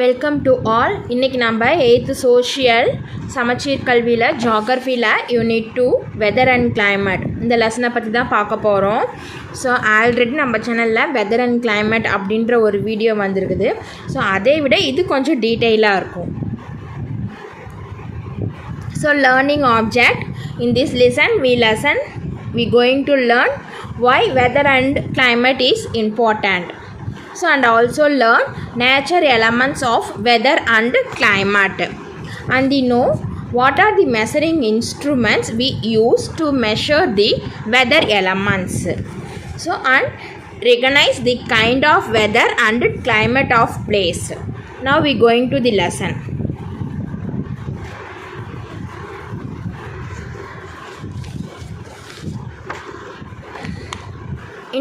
Welcome to all. இன்றைக்கி நம்ம 8th social சமச்சீர் கல்வியில் ஜியாகிரஃபியில் யூனிட் 2 வெதர் அண்ட் கிளைமேட் இந்த லெசனை பற்றி தான் பார்க்க போகிறோம். ஸோ ஆல்ரெடி நம்ம சேனலில் வெதர் அண்ட் கிளைமேட் அப்படின்ற ஒரு வீடியோ வந்திருக்குது. ஸோ அதை விட இது கொஞ்சம் டீட்டெயிலாக இருக்கும். So learning object in this lesson we going to learn why weather and climate is important. So and also learn nature elements of weather and climate, and we know what are the measuring instruments we use to measure the weather elements. So and recognize the kind of weather and climate of place. Now we going to the lesson.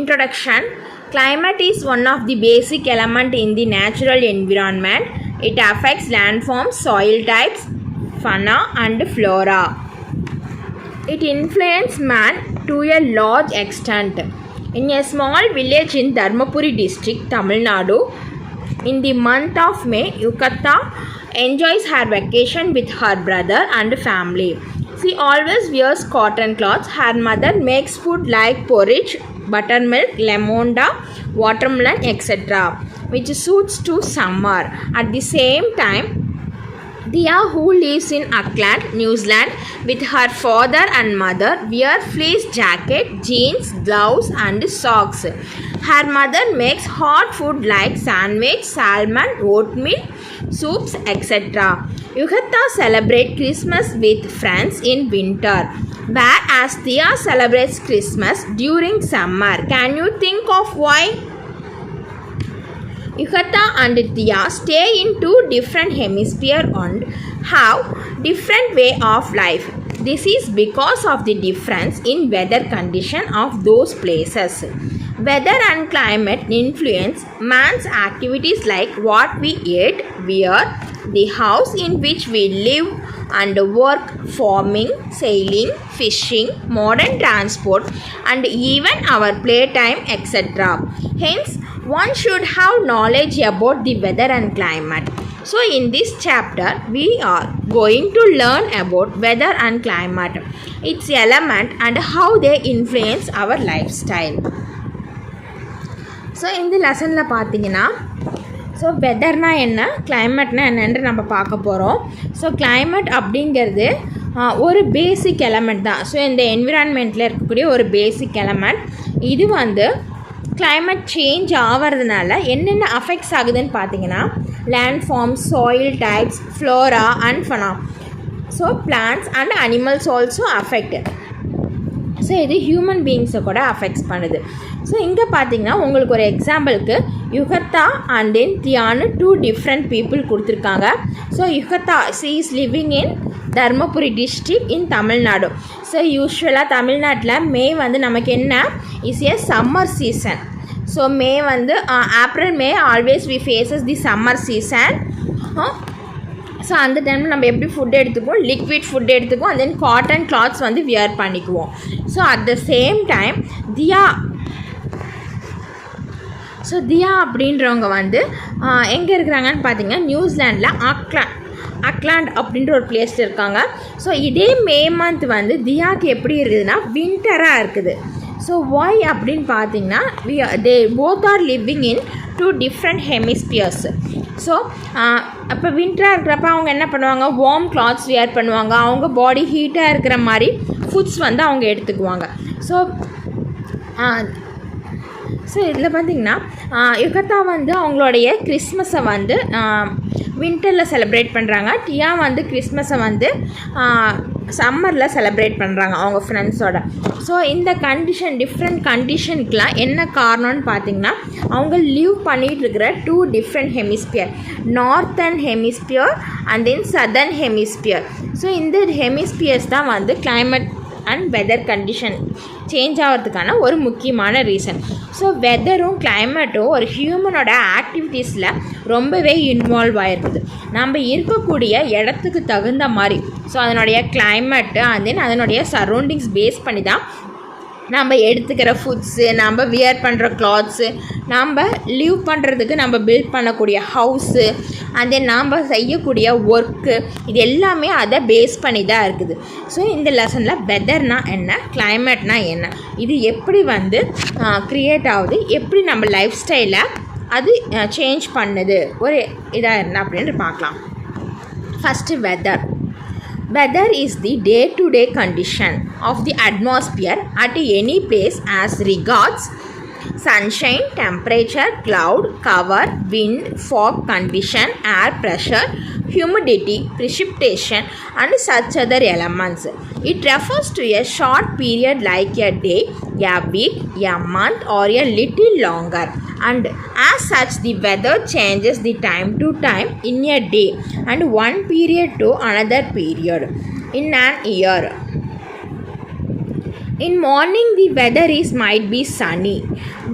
Introduction. Climate is one of the basic elements in the natural environment. It affects landforms, soil types, fauna and flora. It influences man to a large extent. In a small village in Dharmapuri district, Tamil Nadu, in the month of May, Yukata enjoys her vacation with her brother and family. She always wears cotton clothes. Her mother makes food like porridge, buttermilk, lemonda, watermelon, etc., which suits to summer. At the same time, Dia, who lives in Auckland, New Zealand, with her father and mother, wear fleece jacket, jeans, gloves and socks. Her mother makes hot food like sandwich, salmon, oatmeal, soups, etc. Yukata celebrates Christmas with friends in winter, whereas Dia celebrates Christmas during summer. Can you think of why? Yukata and Dia stay in two different hemispheres and have different way of life. This is because of the difference in weather condition of those places. Weather and climate influence man's activities like what we eat, wear, the house in which we live and work, farming, sailing, fishing, modern transport, and even our playtime, etc. Hence, one should have knowledge about the weather and climate. So, in this chapter, we are going to learn about weather and climate, its element, and how they influence our lifestyle. So இந்த லெசனில் பார்த்தீங்கன்னா வெதர்னா என்ன, கிளைமேட்னா என்னென்று நம்ம பார்க்க போகிறோம். So climate அப்படிங்கிறது ஒரு பேசிக் எலமெண்ட் தான். ஸோ இந்த என்விரான்மெண்ட்டில் இருக்கக்கூடிய ஒரு பேசிக் எலமெண்ட். இது கிளைமேட் சேஞ்ச் ஆகிறதுனால என்னென்ன அஃபெக்ட்ஸ் ஆகுதுன்னு பார்த்தீங்கன்னா landforms, soil types, flora and fauna. So plants and animals also affected. So இது ஹியூமன் பீயிங்ஸை கூட அஃபெக்ட்ஸ் பண்ணுது. ஸோ இங்கே பார்த்தீங்கன்னா உங்களுக்கு ஒரு எக்ஸாம்பிளுக்கு யுகத்தா அண்ட் தென் தியான்னு 2 டிஃப்ரெண்ட் பீப்புள் கொடுத்துருக்காங்க. So Yuktha she is living in Dharmapuri district in Tamil Nadu. So யூஸ்வலாக தமிழ்நாட்டில் மே நமக்கு என்ன is a summer season. So May April May always we faces the summer season. So அந்த டைமில் நம்ம எப்படி ஃபுட் எடுத்துக்குவோம், லிக்விட் ஃபுட் எடுத்துக்குவோம், and then cotton clothes wear பண்ணிக்குவோம். So at the same time Thiya Thiya அப்படின்றவங்க எங்கே இருக்கிறாங்கன்னு பார்த்தீங்கன்னா நியூசிலாண்டில் ஆக்லாண்ட் அப்படின்ற ஒரு பிளேஸில் இருக்காங்க. ஸோ இதே மே மந்த் தியாக்கு எப்படி இருக்குதுன்னா வின்டராக இருக்குது. ஸோ ஒய் அப்படின்னு பார்த்தீங்கன்னா they both are living in 2 different hemispheres. So அப்போ வின்டராக இருக்கிறப்ப அவங்க என்ன பண்ணுவாங்க, வார்ம் கிளாத்ஸ் வியர் பண்ணுவாங்க, அவங்க பாடி ஹீட்டாக இருக்கிற மாதிரி ஃபுட்ஸ் அவங்க எடுத்துக்குவாங்க. ஸோ இதில் பார்த்திங்கன்னா யுகத்தா அவங்களுடைய கிறிஸ்மஸை வின்டரில் செலிப்ரேட் பண்ணுறாங்க. டியா கிறிஸ்மஸை சம்மரில் செலிப்ரேட் பண்ணுறாங்க அவங்க ஃப்ரெண்ட்ஸோட. ஸோ இந்த டிஃப்ரெண்ட் கண்டிஷனுக்கெலாம் என்ன காரணம்னு பார்த்திங்கன்னா அவங்க லீவ் பண்ணிகிட்டு இருக்கிற 2 different hemisphere, northern hemisphere and then southern hemisphere. So இந்த ஹெமிஸ்பியர்ஸ் தான் climate and weather condition change ஆகிறதுக்கான ஒரு முக்கியமான ரீசன். ஸோ வெதரும் கிளைமேட்டும் ஒரு ஹியூமனோட ஆக்டிவிட்டீஸில் ரொம்பவே இன்வால்வ் ஆகிருக்குது. நம்ம இருக்கக்கூடிய இடத்துக்கு தகுந்த மாதிரி ஸோ அதனுடைய கிளைமேட்டு அண்ட் தென் அதனுடைய சரௌண்டிங்ஸ் பேஸ் பண்ணி தான் நம்ம எடுத்துக்கிற ஃபுட்ஸு, நம்ம வியர் பண்ணுற கிளாத்ஸு, நம்ம லிவ் பண்ணுறதுக்கு நம்ம பில்ட் பண்ணக்கூடிய ஹவுஸு, அண்ட் தென் நாம் செய்யக்கூடிய ஒர்க்கு, இது எல்லாமே அதை பேஸ் பண்ணி தான் இருக்குது. ஸோ இந்த லெசனில் வெதர்னால் என்ன, கிளைமேட்னால் என்ன, இது எப்படி வந்து க்ரியேட் ஆகுது, எப்படி நம்ம லைஃப் ஸ்டைலை அது சேஞ்ச் பண்ணுது ஒரு இதாக என்ன அப்படின்னு பார்க்கலாம். First weather. Weather is the day-to-day condition of the atmosphere at any place as regards sunshine, temperature, cloud cover, wind, fog condition, air pressure, humidity, precipitation and such other elements. It refers to a short period like a day, a week, a month or a little longer, and as such the weather changes the time to time in a day and one period to another period in an year. In morning the weather might be sunny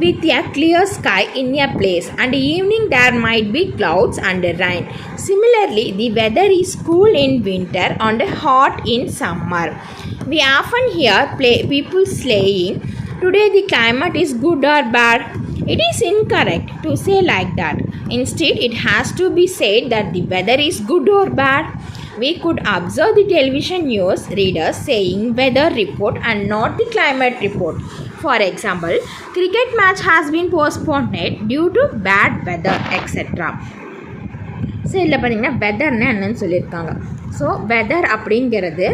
with a clear sky in a place, and evening there might be clouds and rain. Similarly, the weather is cool in winter and hot in summer. We often hear people saying, "Today the climate is good or bad." It is incorrect to say like that. Instead, it has to be said that the weather is good or bad. We could observe the television news readers saying weather report and not the climate report. For example, cricket match has been postponed due to bad weather, etc. So இதில் பார்த்திங்கன்னா வெதர்னு என்னன்னு சொல்லியிருக்காங்க. So weather அப்படிங்கிறது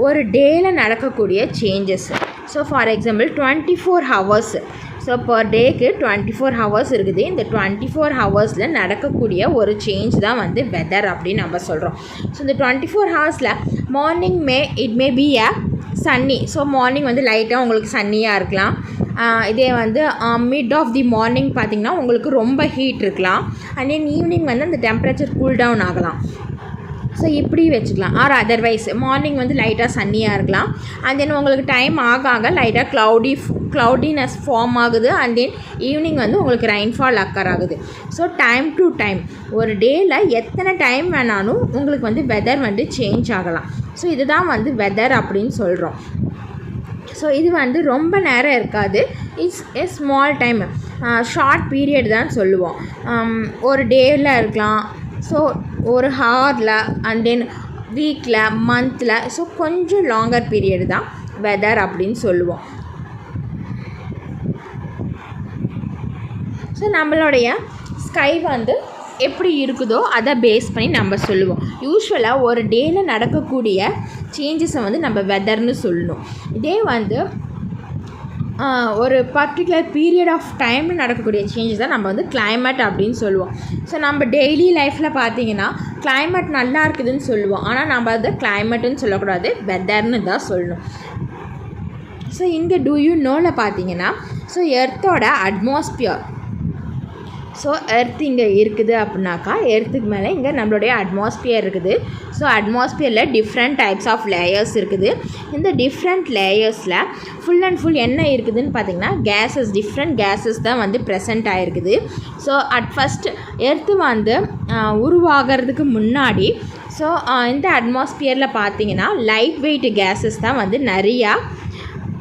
ஒரு டேயில் நடக்கக்கூடிய changes. So for example 24 hours. So per டேக்கு 24 hours இருக்குது. இந்த 24 ஹவர்ஸில் நடக்கக்கூடிய ஒரு சேஞ்ச் தான் வந்து வெதர் அப்படின்னு நம்ம சொல்கிறோம். ஸோ இந்த 24 ஹவர்ஸில் morning it may be a sunny. So morning வந்து லைட்டாக உங்களுக்கு சன்னியாக இருக்கலாம். இதே வந்து மிட் ஆஃப் தி மார்னிங் பார்த்திங்கன்னா உங்களுக்கு ரொம்ப ஹீட் இருக்கலாம். அண்ட் தென் ஈவினிங் வந்து அந்த டெம்பரேச்சர் கூல் டவுன் ஆகலாம். ஸோ இப்படி வச்சுக்கலாம். ஆர் அதர்வைஸ் மார்னிங் வந்து லைட்டாக சன்னியாக இருக்கலாம். அண்ட் தென் உங்களுக்கு டைம் ஆக லைட்டாக க்ளவுடினஸ் ஃபார்ம் ஆகுது. அண்ட் தென் ஈவினிங் வந்து உங்களுக்கு ரெயின்ஃபால் அக்கர் ஆகுது. ஸோ டைம் டு டைம் ஒரு டேயில் எத்தனை டைம் வேணாலும் உங்களுக்கு வந்து வெதர் வந்து சேஞ்ச் ஆகலாம். ஸோ இதுதான் வந்து வெதர் அப்படின்னு சொல்கிறோம். ஸோ இது வந்து ரொம்ப நேரம் இருக்காது. It's a small time, short period தான் சொல்லுவோம். ஒரு டேயில் இருக்கலாம், ஸோ ஒரு ஹாரில், அண்ட் தென் வீக்கில், மந்தில். ஸோ கொஞ்சம் லாங்கர் பீரியட் தான் வெதர் அப்படின்னு சொல்லுவோம். ஸோ நம்மளுடைய ஸ்கை வந்து எப்படி இருக்குதோ அதை பேஸ் பண்ணி நம்ம சொல்லுவோம். யூஸ்வலாக ஒரு டேயில் நடக்கக்கூடிய சேஞ்சஸை வந்து நம்ம வெதர்னு சொல்லணும். இதே வந்து ஒரு பர்டிகுலர் பீரியட் ஆஃப் டைமில் நடக்கக்கூடிய சேஞ்சஸ் தான் நம்ம வந்து கிளைமேட் அப்படின்னு சொல்லுவோம். ஸோ நம்ம டெய்லி லைஃப்பில் பார்த்திங்கன்னா கிளைமேட் நல்லா இருக்குதுன்னு சொல்லுவோம். ஆனால் நம்ம அதை கிளைமேட்டுன்னு சொல்லக்கூடாது, வெதர்னு தான் சொல்லணும். ஸோ இங்கே டூ யூ நோவில் பார்த்திங்கன்னா ஸோ எர்த்தோட அட்மாஸ்பியர். ஸோ எர்த் இங்கே இருக்குது அப்படின்னாக்கா எர்த்துக்கு மேலே இங்கே நம்மளுடைய அட்மாஸ்பியர் இருக்குது. ஸோ அட்மாஸ்பியரில் டிஃப்ரெண்ட் டைப்ஸ் ஆஃப் லேயர்ஸ் இருக்குது. இந்த டிஃப்ரெண்ட் லேயர்ஸில் ஃபுல் அண்ட் ஃபுல் என்ன இருக்குதுன்னு பார்த்திங்கன்னா கேஸஸ், டிஃப்ரெண்ட் கேஸஸ் தான் வந்து ப்ரெசென்ட் ஆகிருக்குது. ஸோ அட் ஃபஸ்ட் எர்த்து வந்து உருவாகிறதுக்கு முன்னாடி ஸோ இந்த அட்மாஸ்பியரில் பார்த்திங்கன்னா லைட் வெயிட் கேஸஸ் தான் வந்து நிறையா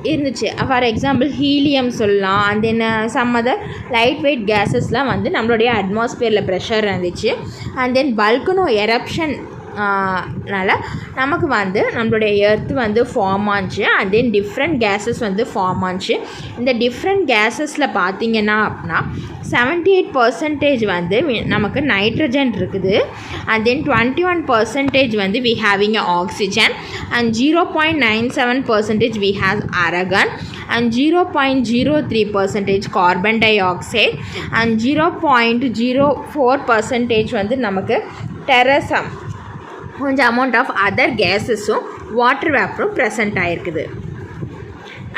இருந்துச்சு. ஃபார் எக்ஸாம்பிள் ஹீலியம் சொல்லலாம். And then some other light weight கேஸஸ்லாம் வந்து நம்மளுடைய அட்மாஸ்பியரில் ப்ரெஷர் இருந்துச்சு. அண்ட் தென் பல்கனோ எரப்ஷன் னால நமக்கு வந்து நம்மளுடைய எர்த்து வந்து ஃபார்ம் ஆச்சு. அண்ட் தென் டிஃப்ரெண்ட் கேஸஸ் வந்து ஃபார்ம் ஆச்சு. இந்த டிஃப்ரெண்ட் கேஸஸில் பார்த்திங்கன்னா அப்படின்னா 78% வந்து நமக்கு நைட்ரஜன் இருக்குது. அண்ட் தென் 21% வந்து we having oxygen. And 0.97% we have argon. And 0.03% carbon டை ஆக்சைடு. அண்ட் 0.04% வந்து நமக்கு டெரசம், கொஞ்சம் அமௌண்ட் ஆஃப் அதர் கேஸஸும் வாட்டர் வேப்பரும் ப்ரெசண்ட் ஆகிருக்குது.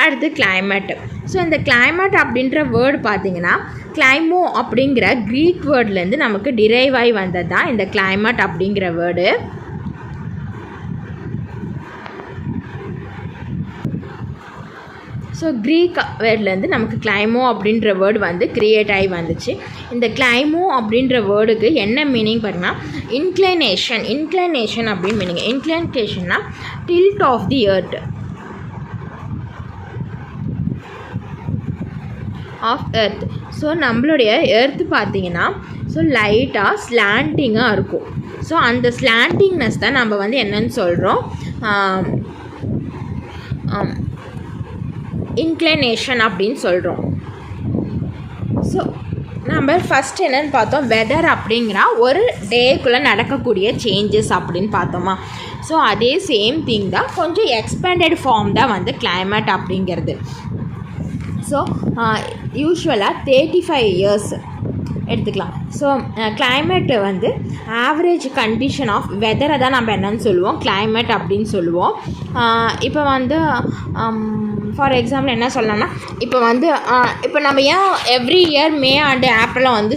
அடுத்து கிளைமேட்டு. ஸோ இந்த கிளைமேட் அப்படின்ற வேர்டு பார்த்திங்கன்னா கிளைமோ அப்படிங்கிற க்ரீக் வேர்ட்லேருந்து நமக்கு டிரைவ் ஆகி வந்தது தான் இந்த கிளைமேட் அப்படிங்கிற வேர்டு. ஸோ க்ரீக் வேர்ட்லேருந்து நமக்கு கிளைமோ அப்படின்ற வேர்டு வந்து க்ரியேட் ஆகி வந்துச்சு. இந்த கிளைமோ அப்படின்ற வேர்டுக்கு என்ன மீனிங் பார்த்தீங்கன்னா இன்க்ளைனேஷன் அப்படின்னு மீனிங். இன்க்ளைனேஷன்னா tilt of the earth. Of earth. So நம்மளுடைய எர்த்து பார்த்திங்கன்னா ஸோ லைட்டாக ஸ்லாண்டிங்காக இருக்கும். ஸோ அந்த ஸ்லாண்டிங்னஸ் தான் நம்ம வந்து என்னன்னு சொல்கிறோம், இன்க்ளினேஷன் அப்படின்னு சொல்கிறோம். ஸோ நம்ம ஃபஸ்ட் என்னென்னு பார்த்தோம், வெதர் அப்படிங்கிற ஒரு டேக்குள்ளே நடக்கக்கூடிய சேஞ்சஸ் அப்படின்னு பார்த்தோமா. ஸோ அதே சேம் திங் தான், கொஞ்சம் எக்ஸ்பேண்டட் ஃபார்ம் தான் வந்து கிளைமேட் அப்படிங்கிறது. ஸோ யூஸ்வலாக 35 இயர்ஸ் எடுத்துக்கலாம். ஸோ கிளைமேட்டு வந்து ஆவரேஜ் கண்டிஷன் ஆஃப் வெதரை தான் நம்ம என்னன்னு சொல்லுவோம், கிளைமேட் அப்படின்னு சொல்லுவோம். இப்போ வந்து ஃபார் எக்ஸாம்பிள் என்ன சொல்லலாம்னா, இப்போ நம்ம ஏன் எவ்ரி இயர் மே அண்ட் ஏப்ரலில் வந்து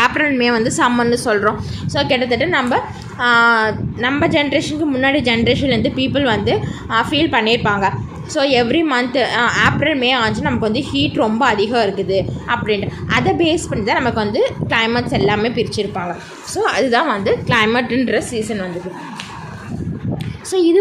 ஏப்ரல் மே வந்து சம்மர்னு சொல்கிறோம். ஸோ கிட்டத்தட்ட நம்ம ஜென்ரேஷனுக்கு முன்னாடி ஜென்ரேஷன்லேருந்து பீப்புள் வந்து ஃபீல் பண்ணியிருப்பாங்க. So every month April May ஆச்சு நமக்கு வந்து ஹீட் ரொம்ப அதிகம் இருக்குது அப்படின்ட்டு அதை பேஸ் பண்ணி தான் நமக்கு வந்து கிளைமேட்ஸ் எல்லாமே பிரிச்சுருப்பாங்க. ஸோ அதுதான் வந்து கிளைமேட்டுன்ற சீசன் வந்துது. ஸோ இது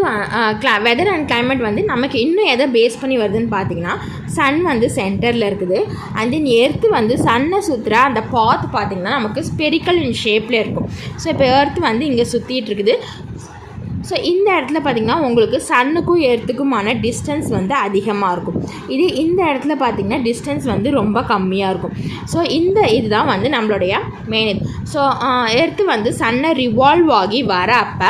வெதர் அண்ட் கிளைமேட் வந்து நமக்கு இன்னும் எதை பேஸ் பண்ணி வருதுன்னு பார்த்தீங்கன்னா, சன் வந்து சென்டரில் இருக்குது. அண்ட் தென் எர்த்து வந்து சன்னை சுற்றுற அந்த பாத் பார்த்திங்கன்னா நமக்கு ஸ்பெரிக்கல் இன் ஷேப்பில் இருக்கும். ஸோ இப்போ எர்த்து வந்து இங்கே சுற்றிட்டு இருக்குது. ஸோ இந்த இடத்துல பார்த்திங்கன்னா உங்களுக்கு சன்னுக்கும் எர்த்துக்குமான டிஸ்டன்ஸ் வந்து அதிகமாக இருக்கும். இந்த இடத்துல பார்த்திங்கன்னா டிஸ்டன்ஸ் வந்து ரொம்ப கம்மியாக இருக்கும். ஸோ இதுதான் வந்து நம்மளுடைய மெயின் இது. ஸோ எர்த்து வந்து சன்னை ரிவால்வ் ஆகி வர அப்போ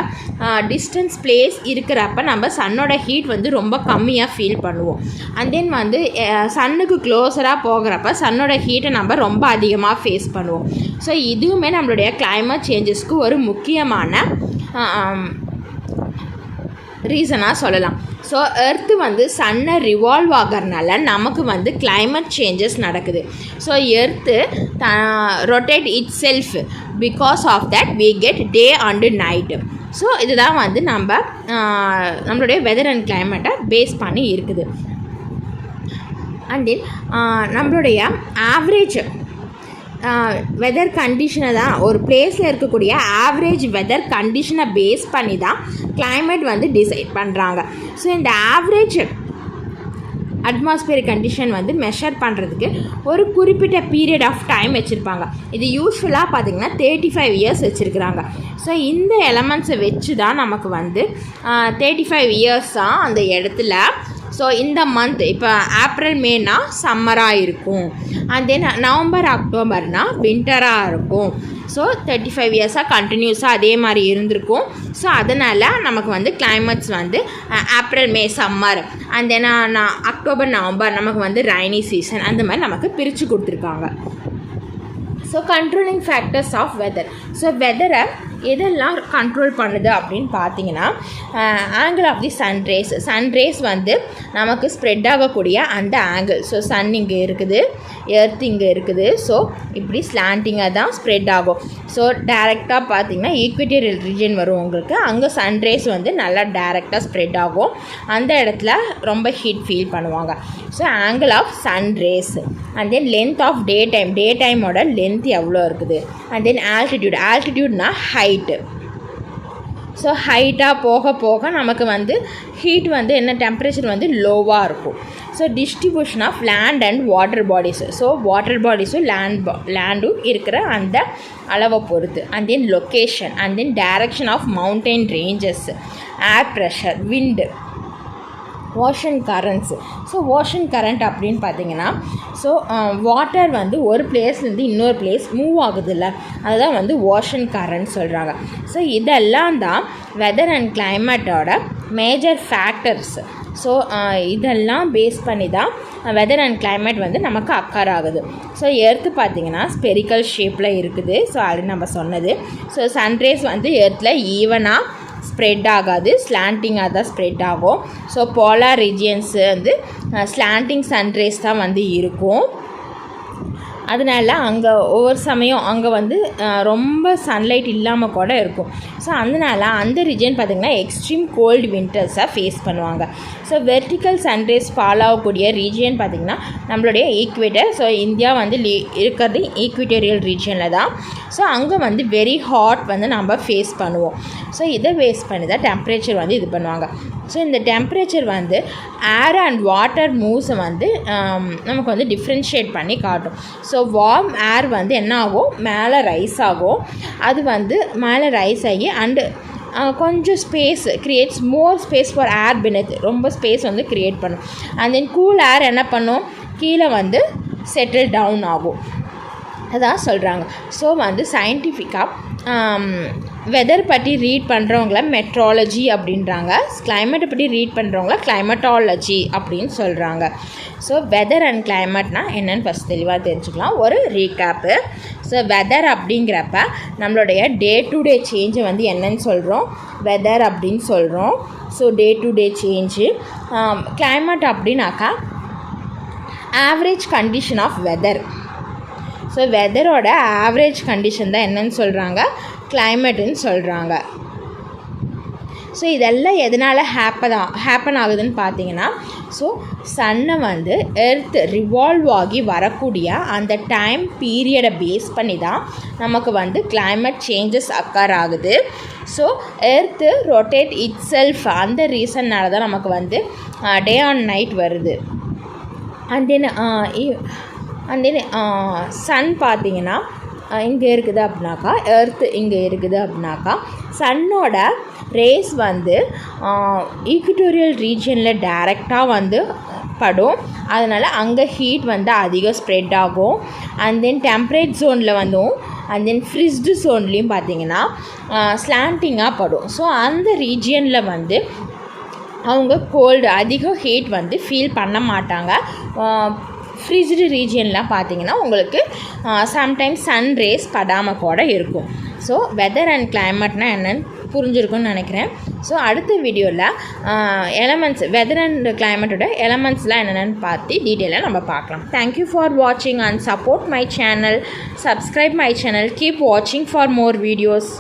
டிஸ்டன்ஸ் பிளேஸ் இருக்கிறப்ப நம்ம சன்னோட ஹீட் வந்து ரொம்ப கம்மியாக ஃபீல் பண்ணுவோம். அண்ட் தென் வந்து சன்னுக்கு க்ளோஸராக போகிறப்ப சன்னோட ஹீட்டை நம்ம ரொம்ப அதிகமாக ஃபேஸ் பண்ணுவோம். ஸோ இதுவுமே நம்மளுடைய கிளைமேட் சேஞ்சஸ்க்கு ஒரு முக்கியமான ரீசனாக சொல்லலாம். ஸோ எர்த்து வந்து சன்னை ரிவால்வ் ஆகிறதுனால நமக்கு வந்து கிளைமேட் சேஞ்சஸ் நடக்குது. So earth rotate itself, because of that we get day and night. So இதுதான் வந்து நம்மளுடைய வெதர் அண்ட் கிளைமேட்டை பேஸ் பண்ணி இருக்குது. அண்ட் தென் நம்மளுடைய ஆவரேஜ் வெதர் கண்டிஷனை தான், ஒரு பிளேஸில் இருக்கக்கூடிய ஆவரேஜ் வெதர் கண்டிஷனை பேஸ் பண்ணி தான் கிளைமேட் வந்து டிசைட் பண்ணுறாங்க. ஸோ இந்த ஆவரேஜ் அட்மாஸ்பியர் கண்டிஷன் வந்து மெஷர் பண்ணுறதுக்கு ஒரு குறிப்பிட்ட பீரியட் ஆஃப் டைம் வச்சுருப்பாங்க. இது யூஸ்வலாக பார்த்திங்கன்னா 35 இயர்ஸ் வச்சுருக்குறாங்க. ஸோ இந்த எலமெண்ட்ஸை வச்சு தான் நமக்கு வந்து 35 இயர்ஸாக அந்த இடத்துல. ஸோ இந்த மந்த் இப்போ ஏப்ரல் மேனா சம்மராக இருக்கும், அண்ட் தென் நவம்பர் அக்டோபர்னா வின்டராக இருக்கும். ஸோ 35 இயர்ஸாக கண்டினியூஸாக அதே மாதிரி இருந்திருக்கும். ஸோ அதனால் நமக்கு வந்து கிளைமேட்ஸ் வந்து April May summer, and then October November நமக்கு வந்து ரைனி சீசன், அந்த மாதிரி நமக்கு பிரித்து கொடுத்துருக்காங்க. So controlling factors of weather. So வெதரை எதெல்லாம் கண்ட்ரோல் பண்ணுது அப்படின்னு பார்த்தீங்கன்னா, ஆங்கிள் ஆஃப் தி சன்ரேஸ் வந்து நமக்கு ஸ்ப்ரெட் ஆகக்கூடிய அந்த ஆங்கிள். ஸோ சன் இங்கே இருக்குது, எர்த் இங்கே இருக்குது. ஸோ இப்படி ஸ்லாண்டிங்காக தான் ஸ்ப்ரெட் ஆகும். ஸோ டேரெக்டாக பார்த்தீங்கன்னா ஈக்வேட்டரியல் ரீஜன் வரும் உங்களுக்கு, அங்கே சன்ரேஸ் வந்து நல்லா டேரெக்டாக ஸ்ப்ரெட் ஆகும். அந்த இடத்துல ரொம்ப ஹீட் ஃபீல் பண்ணுவாங்க. So angle of sunrays, and then length of day டைமோட லென்த் எவ்வளோ இருக்குது, அண்ட் தென் ஆல்டிடியூட்னா ஹைட்டு. ஸோ ஹைட்டாக போக போக நமக்கு வந்து ஹீட் வந்து என்ன டெம்பரேச்சர் வந்து லோவாக இருக்கும். So distribution of land and water bodies. So water பாடிஸும் லேண்டும் இருக்கிற அந்த அளவை பொறுத்து. And then location, and then direction of mountain ranges, air pressure, wind, ocean currents. So ocean current அப்படின்னு பார்த்தீங்கன்னா, ஸோ வாட்டர் வந்து ஒரு பிளேஸ்லேருந்து இன்னொரு பிளேஸ் மூவ் ஆகுதுல்ல, அதுதான் வந்து ஓஷன் கரண்ட் சொல்கிறாங்க. ஸோ இதெல்லாம் தான் வெதர் அண்ட் கிளைமேட்டோட மேஜர் ஃபேக்டர்ஸ். ஸோ இதெல்லாம் பேஸ் பண்ணி தான் வெதர் அண்ட் கிளைமேட் வந்து நமக்கு அக்கர் ஆகுது. ஸோ எர்த்து பார்த்திங்கன்னா ஸ்பெரிக்கல் ஷேப்பில் இருக்குது. ஸோ ஆல்ரெடி நம்ம சொன்னது. ஸோ சன்ரேஸ் வந்து எர்த்தில் ஈவனாக ஸ்ப்ரெட் ஆகாது, ஸ்லாண்டிங்காக தான் ஸ்ப்ரெட் ஆகும். ஸோ போலார் ரீஜியன்ஸு வந்து ஸ்லாண்டிங் சன்ரேஸ் தான் வந்து இருக்கும். அதனால அங்கே ஒவ்வொரு சமயம் அங்கே வந்து ரொம்ப சன்லைட் இல்லாமல் கூட இருக்கும். ஸோ அதனால அந்த ரீஜன் பார்த்திங்கன்னா எக்ஸ்ட்ரீம் கோல்டு வின்டர்ஸை ஃபேஸ் பண்ணுவாங்க. ஸோ வெர்டிக்கல் சன்ரைஸ் ஃபாலோ ஆகக்கூடிய ரீஜியன் பார்த்திங்கன்னா நம்மளுடைய ஈக்வேட்டர். ஸோ இந்தியா வந்து இருக்கிறது ஈக்விட்டோரியல் ரீஜனில் தான். ஸோ அங்கே வந்து வெரி ஹாட் வந்து நம்ம ஃபேஸ் பண்ணுவோம். ஸோ இதை பேஸ் பண்ணி தான் டெம்பரேச்சர் வந்து இது பண்ணுவாங்க. ஸோ இந்த டெம்பரேச்சர் வந்து ஏர் அண்ட் வாட்டர் மூவ்ஸை வந்து நமக்கு வந்து டிஃப்ரென்ஷியேட் பண்ணி காட்டும். ஸோ வார்ம் ஏர் வந்து என்ன ஆகும், மேலே ரைஸ் ஆகும். அது வந்து மேலே ரைஸ் ஆகி அண்டு கொஞ்சம் space creates more space for air beneath, ரொம்ப ஸ்பேஸ் வந்து க்ரியேட் பண்ணும். அண்ட் தென் கூல் ஏர் என்ன பண்ணும், கீழே வந்து செட்டில் டவுன் ஆகும். அதான் சொல்கிறாங்க. ஸோ வந்து சயின்டிஃபிக்காக வெதர் பற்றி ரீட் பண்ணுறவங்கள மெட்ராலஜி அப்படின்றாங்க, கிளைமேட்டை பற்றி ரீட் பண்ணுறவங்கள கிளைமட்டாலஜி அப்படின்னு சொல்கிறாங்க. ஸோ வெதர் அண்ட் கிளைமேட்னா என்னென்னு ஃபஸ்ட் தெளிவாக தெரிஞ்சுக்கலாம். ஒரு ரீகேப்பு. ஸோ வெதர் அப்படிங்கிறப்ப நம்மளுடைய டே டு டே சேஞ்சை வந்து என்னன்னு சொல்கிறோம், வெதர் அப்படின்னு சொல்கிறோம். So day to day change. Climate அப்படின்னாக்கா average condition of weather. So வெதரோட ஆவரேஜ் கண்டிஷன் தான் என்னன்னு சொல்கிறாங்க, கிளைமேட்டுன்னு சொல்கிறாங்க. ஸோ இதெல்லாம் எதனால் ஹேப்பன் ஆகுதுன்னு பார்த்தீங்கன்னா, ஸோ சன்னை வந்து எர்த் ரிவால்வ் ஆகி வரக்கூடிய அந்த டைம் பீரியடை பேஸ் பண்ணி தான் நமக்கு வந்து கிளைமேட் சேஞ்சஸ் அக்கர் ஆகுது. So earth rotate it self, அந்த ரீசன்னால் தான் நமக்கு வந்து டே ஆன் நைட் வருது. அண்ட் தென் சன் பார்த்திங்கன்னா இங்கே இருக்குது அப்படின்னாக்கா, எர்த்து இங்கே இருக்குது அப்படின்னாக்கா, சன்னோட ரேஸ் வந்து ஈக்விட்டோரியல் ரீஜனில் டைரெக்டாக வந்து படும். அதனால் அங்கே ஹீட் வந்து அதிகம் ஸ்ப்ரெட் ஆகும். அண்ட் தென் டெம்பரேட் ஜோனில் வந்தும் அண்ட் தென் ஃப்ரிஸ்டு ஜோன்லேயும் பார்த்திங்கன்னா ஸ்லாண்டிங்காக படும். ஸோ அந்த ரீஜியனில் வந்து அவங்க கோல்டு அதிகம் ஹீட் வந்து ஃபீல் பண்ண மாட்டாங்க. ஃப்ரிட்ஜ்டு ரீஜியன்லாம் பார்த்திங்கன்னா உங்களுக்கு சம்டைம்ஸ் சன் ரேஸ் படாமல் கூட இருக்கும். ஸோ வெதர் அண்ட் கிளைமேட்னால் என்னென்னு புரிஞ்சிருக்குன்னு நினைக்கிறேன். ஸோ அடுத்த வீடியோவில் எலமெண்ட்ஸ், வெதர் அண்ட் கிளைமேட்டோட எலமெண்ட்ஸ்லாம் என்னென்னு பார்த்து டீட்டெயிலாக நம்ம பார்க்கலாம். தேங்க்யூ ஃபார் வாட்சிங் and support my channel. Subscribe my channel. Keep வாட்சிங் ஃபார் மோர் வீடியோஸ்.